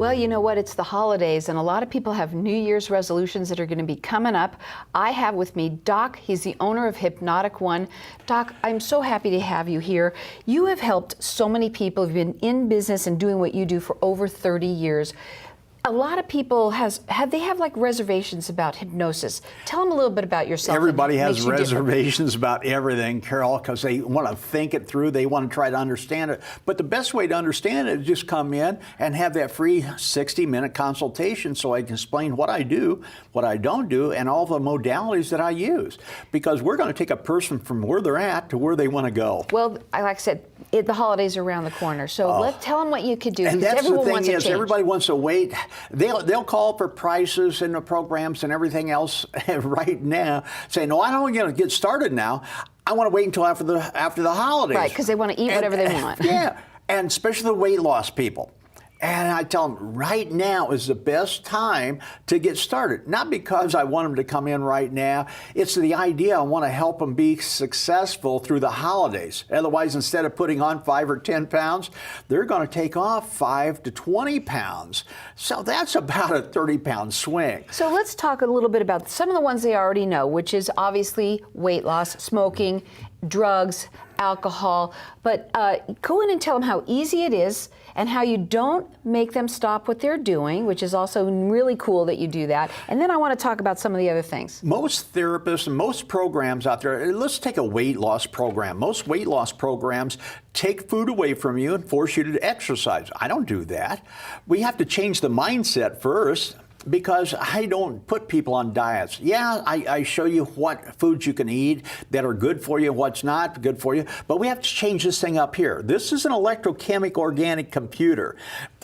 Well, you know what? It's the holidays, and a lot of people have New Year's resolutions that are going to be coming up. I have with me Doc. He's the owner of Hypnotic One. Doc, I'm so happy to have you here. You have helped so many people. You've been in business and doing what you do for over 30 years. A lot of people have like reservations about hypnosis. Tell them a little bit about yourself. Everybody has reservations about everything, Carol, because they want to think it through. They want to try to understand it. But the best way to understand it is just come in and have that free 60-minute consultation so I can explain what I do, what I don't do, and all the modalities that I use. Because we're going to take a person from where they're at to where they want to go. Well, like I said, the holidays are around the corner. So tell them what you could do. And that's the thing is, everybody wants to wait. They'll call for prices and the programs and everything else right now, saying, "No, I don't want to get started now. I want to wait until after the holidays." Right, because they want to eat whatever they want. Yeah, and especially the weight loss people. And I tell them, right now is the best time to get started. Not because I want them to come in right now. It's the idea I want to help them be successful through the holidays. Otherwise, instead of putting on 5 or 10 pounds, they're going to take off 5 to 20 pounds. So that's about a 30-pound swing. So let's talk a little bit about some of the ones they already know, which is obviously weight loss, smoking, drugs, alcohol, but go in and tell them how easy it is and how you don't make them stop what they're doing, which is also really cool that you do that. And then I want to talk about some of the other things. Most therapists and most programs out there, let's take a weight loss program. Most weight loss programs take food away from you and force you to exercise. I don't do that. We have to change the mindset first. Because I don't put people on diets. Yeah, I show you what foods you can eat that are good for you, what's not good for you, but we have to change this thing up here. This is an electrochemical organic computer,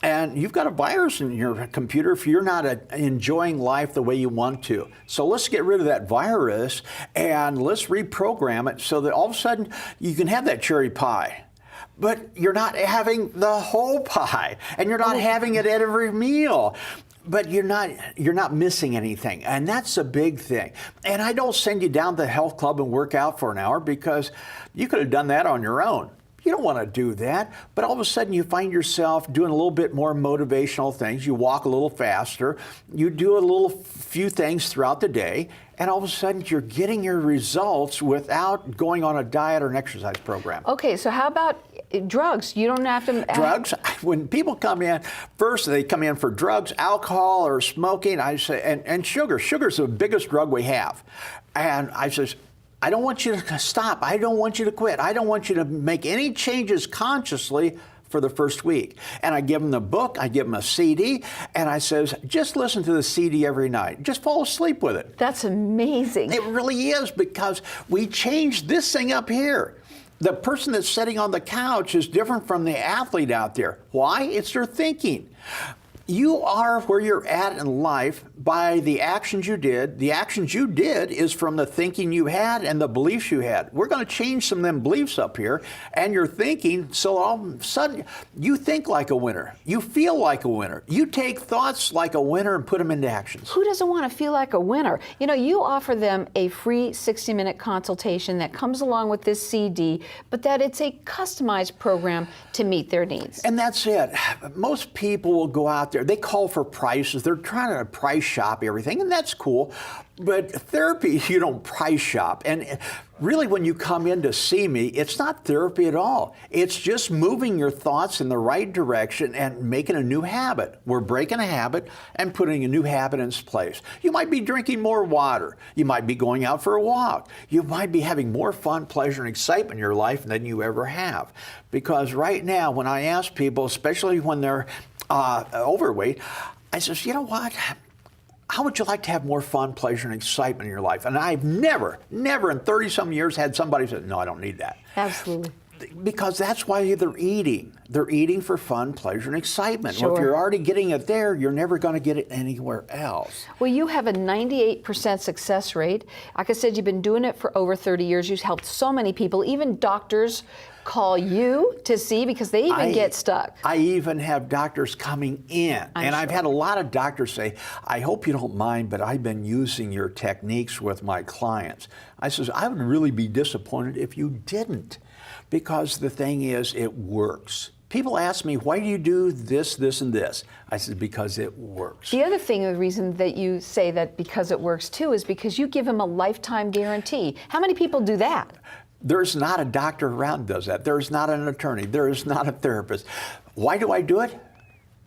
and you've got a virus in your computer if you're not enjoying life the way you want to. So let's get rid of that virus and let's reprogram it so that all of a sudden you can have that cherry pie. But you're not having the whole pie, and you're not having it at every meal. But you're not missing anything, and that's a big thing. And I don't send you down to the health club and work out for an hour because you could have done that on your own. You don't want to do that, but all of a sudden you find yourself doing a little bit more motivational things. You walk a little faster, you do a few things throughout the day, and all of a sudden you're getting your results without going on a diet or an exercise program. Okay, so how about drugs? You don't have to... Drugs? When people come in, first they come in for drugs, alcohol, or smoking, I say, and sugar. Sugar's the biggest drug we have. And I says, I don't want you to stop. I don't want you to quit. I don't want you to make any changes consciously for the first week. And I give them the book, I give them a CD, and I says, just listen to the CD every night. Just fall asleep with it. That's amazing. It really is, because we changed this thing up here. The person that's sitting on the couch is different from the athlete out there. Why? It's their thinking. You are where you're at in life by the actions you did. The actions you did is from the thinking you had and the beliefs you had. We're going to change some of them beliefs up here and your thinking, so all of a sudden you think like a winner. You feel like a winner. You take thoughts like a winner and put them into actions. Who doesn't want to feel like a winner? You know, you offer them a free 60-minute consultation that comes along with this CD, but that it's a customized program to meet their needs. And that's it. Most people will go out there. They call for prices. They're trying to price shop everything, and that's cool. But therapy, you don't price shop. And really, when you come in to see me, it's not therapy at all. It's just moving your thoughts in the right direction and making a new habit. We're breaking a habit and putting a new habit in its place. You might be drinking more water. You might be going out for a walk. You might be having more fun, pleasure, and excitement in your life than you ever have. Because right now, when I ask people, especially when they're overweight, I says, you know what? How would you like to have more fun, pleasure, and excitement in your life? And I've never in 30-some years had somebody say, no, I don't need that. Absolutely. Because that's why they're eating. They're eating for fun, pleasure, and excitement. Sure. Well, if you're already getting it there, you're never going to get it anywhere else. Well, you have a 98% success rate. Like I said, you've been doing it for over 30 years. You've helped so many people. Even doctors call you to see because they even get stuck. I even have doctors coming in. I've had a lot of doctors say, I hope you don't mind, but I've been using your techniques with my clients. I says, I would really be disappointed if you didn't. Because the thing is, it works. People ask me, why do you do this, this, and this? I said, because it works. The other thing, the reason that you say that because it works too, is because you give them a lifetime guarantee. How many people do that? There's not a doctor around that does that. There's not an attorney. There is not a therapist. Why do I do it?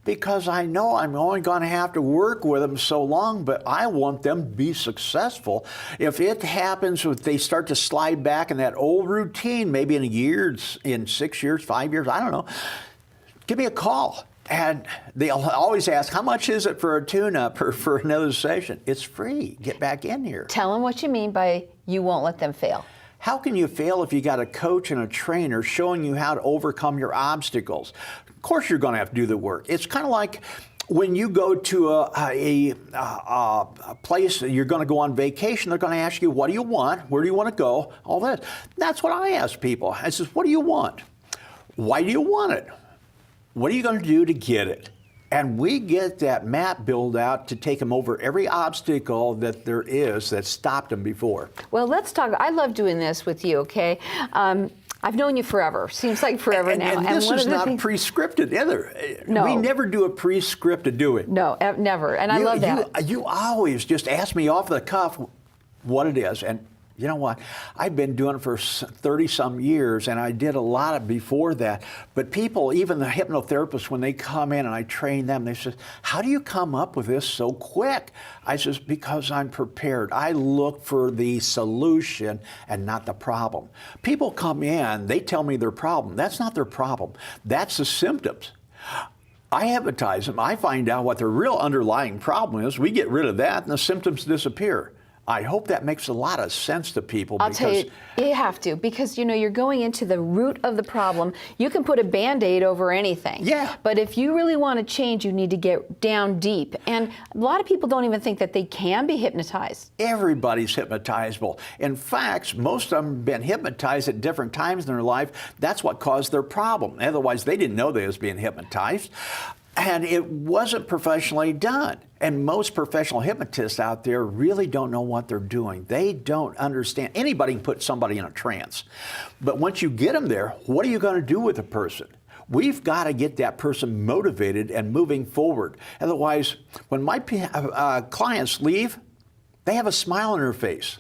Because I know I'm only going to have to work with them so long, but I want them to be successful. If it happens, if they start to slide back in that old routine, maybe in a year, in 6 years, 5 years, I don't know, give me a call. And they'll always ask, how much is it for a tune-up or for another session? It's free. Get back in here. Tell them what you mean by you won't let them fail. How can you fail if you got a coach and a trainer showing you how to overcome your obstacles? Of course you're going to have to do the work. It's kind of like when you go to a place, you're going to go on vacation, they're going to ask you, what do you want? Where do you want to go? All that. That's what I ask people. I says, what do you want? Why do you want it? What are you going to do to get it? And we get that map built out to take them over every obstacle that there is that stopped them before. Well, let's talk. I love doing this with you, okay? I've known you forever. Seems like forever now. And this is not pre-scripted either. No. We never do a pre-scripted doing. No, never. And I love that. You always just ask me off the cuff what it is. And you know what? I've been doing it for 30-some years, and I did a lot of before that. But people, even the hypnotherapists, when they come in and I train them, they say, how do you come up with this so quick? I says, because I'm prepared. I look for the solution and not the problem. People come in, they tell me their problem. That's not their problem. That's the symptoms. I hypnotize them. I find out what their real underlying problem is. We get rid of that, and the symptoms disappear. I hope that makes a lot of sense to people. I'll tell you, you have to, because you know you're going into the root of the problem. You can put a Band-Aid over anything. Yeah. But if you really want to change, you need to get down deep. And a lot of people don't even think that they can be hypnotized. Everybody's hypnotizable. In fact, most of them have been hypnotized at different times in their life. That's what caused their problem. Otherwise, they didn't know they was being hypnotized. And it wasn't professionally done. And most professional hypnotists out there really don't know what they're doing. They don't understand. Anybody can put somebody in a trance. But once you get them there, what are you going to do with a person? We've got to get that person motivated and moving forward. Otherwise, when my clients leave, they have a smile on their face.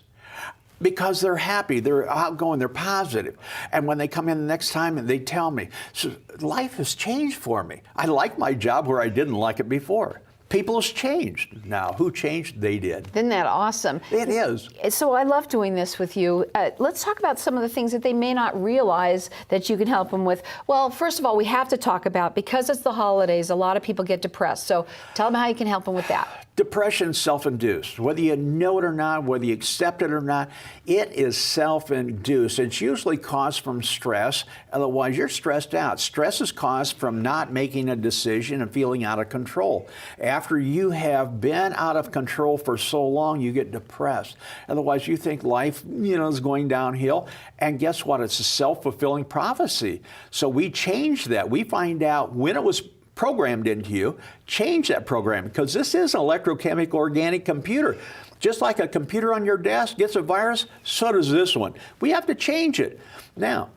Because they're happy, they're outgoing, they're positive. And when they come in the next time and they tell me, so life has changed for me. I like my job where I didn't like it before. People has changed. Now, who changed? They did. Isn't that awesome? It is. So I love doing this with you. Let's talk about some of the things that they may not realize that you can help them with. Well, first of all, we have to talk about, because it's the holidays, a lot of people get depressed. So tell them how you can help them with that. Depression is self-induced. Whether you know it or not, whether you accept it or not, it is self-induced. It's usually caused from stress. Otherwise, you're stressed out. Stress is caused from not making a decision and feeling out of control. After you have been out of control for so long, you get depressed. Otherwise, you think life, is going downhill. And guess what? It's a self-fulfilling prophecy. So we change that. We find out when it was programmed into you, change that program, because this is an electrochemical organic computer. Just like a computer on your desk gets a virus, so does this one. We have to change it. Now,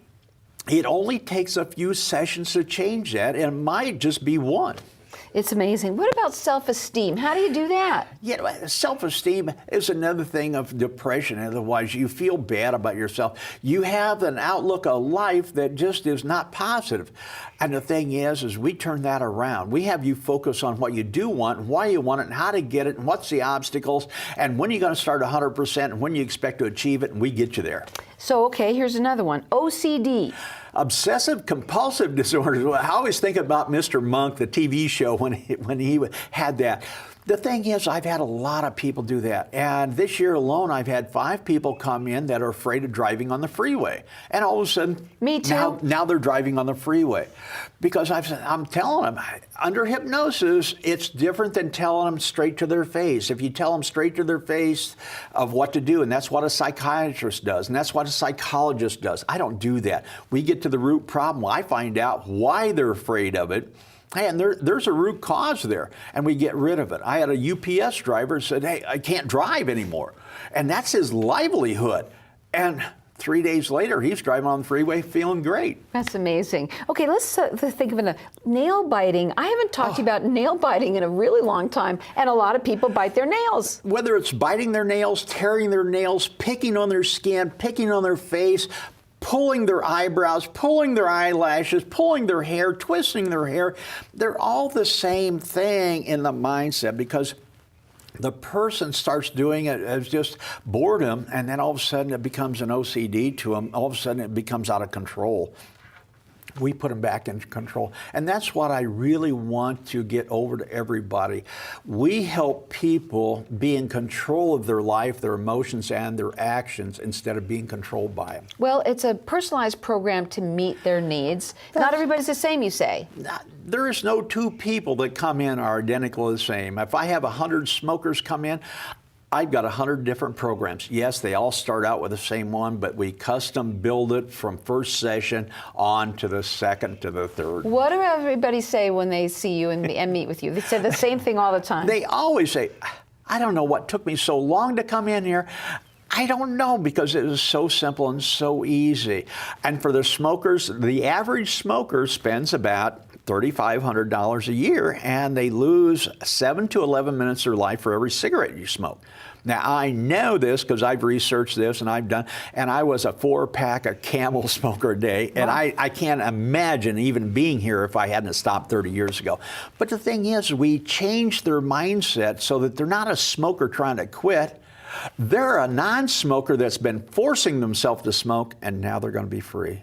it only takes a few sessions to change that, and it might just be one. It's amazing. What about self-esteem? How do you do that? Yeah, self-esteem is another thing of depression. Otherwise, you feel bad about yourself. You have an outlook of life that just is not positive. And the thing is we turn that around. We have you focus on what you do want, and why you want it, and how to get it, and what's the obstacles, and when you're going to start 100%, and when you expect to achieve it, and we get you there. So, okay, here's another one. OCD. Obsessive compulsive disorders. I always think about Mr. Monk, the TV show, when he had that. The thing is, I've had a lot of people do that. And this year alone, I've had 5 people come in that are afraid of driving on the freeway. And all of a sudden, me too. Now they're driving on the freeway. Because I'm telling them, under hypnosis, it's different than telling them straight to their face. If you tell them straight to their face of what to do, and that's what a psychiatrist does, and that's what a psychologist does. I don't do that. We get to the root problem. I find out why they're afraid of it. Hey, and there's a root cause there, and we get rid of it. I had a UPS driver who said, hey, I can't drive anymore. And that's his livelihood. And 3 days later, he's driving on the freeway feeling great. That's amazing. Okay, let's think of a nail biting. I haven't talked to you about nail biting in a really long time, and a lot of people bite their nails. Whether it's biting their nails, tearing their nails, picking on their skin, picking on their face, pulling their eyebrows, pulling their eyelashes, pulling their hair, twisting their hair, they're all the same thing in the mindset, because the person starts doing it as just boredom, and then all of a sudden it becomes an OCD to them. All of a sudden it becomes out of control. We put them back in control. And that's what I really want to get over to everybody. We help people be in control of their life, their emotions, and their actions instead of being controlled by them. Well, it's a personalized program to meet their needs. Not everybody's the same, you say. There is no two people that come in are identical the same. If I have 100 smokers come in, I've got 100 different programs. Yes, they all start out with the same one, but we custom build it from first session on to the second to the third. What do everybody say when they see you and meet with you? They say the same thing all the time. They always say, I don't know what took me so long to come in here. I don't know, because it was so simple and so easy. And for the smokers, the average smoker spends about $3,500 a year, and they lose 7 to 11 minutes of their life for every cigarette you smoke. Now, I know this because I've researched this, and I was a 4-pack of Camel smoker a day, and I can't imagine even being here if I hadn't stopped 30 years ago. But the thing is, we changed their mindset so that they're not a smoker trying to quit. They're a non-smoker that's been forcing themselves to smoke, and now they're going to be free.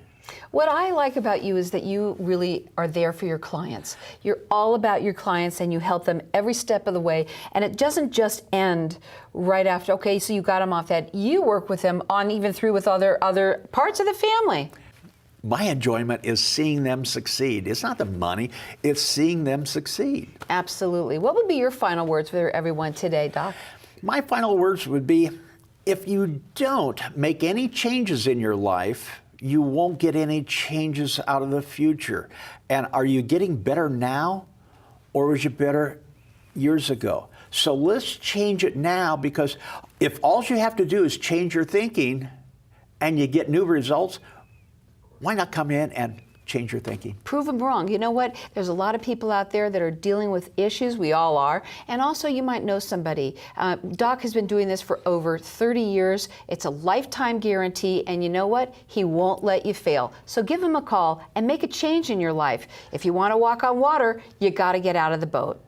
What I like about you is that you really are there for your clients. You're all about your clients, and you help them every step of the way. And it doesn't just end right after, okay, so you got them off that. You work with them on even through with other parts of the family. My enjoyment is seeing them succeed. It's not the money, it's seeing them succeed. Absolutely. What would be your final words for everyone today, Doc? My final words would be, if you don't make any changes in your life, you won't get any changes out of the future. And are you getting better now, or was you better years ago? So let's change it now, because if all you have to do is change your thinking and you get new results, why not come in and change your thinking? Prove them wrong. You know what? There's a lot of people out there that are dealing with issues. We all are. And also, you might know somebody. Doc has been doing this for over 30 years. It's a lifetime guarantee. And you know what? He won't let you fail. So give him a call and make a change in your life. If you want to walk on water, you got to get out of the boat.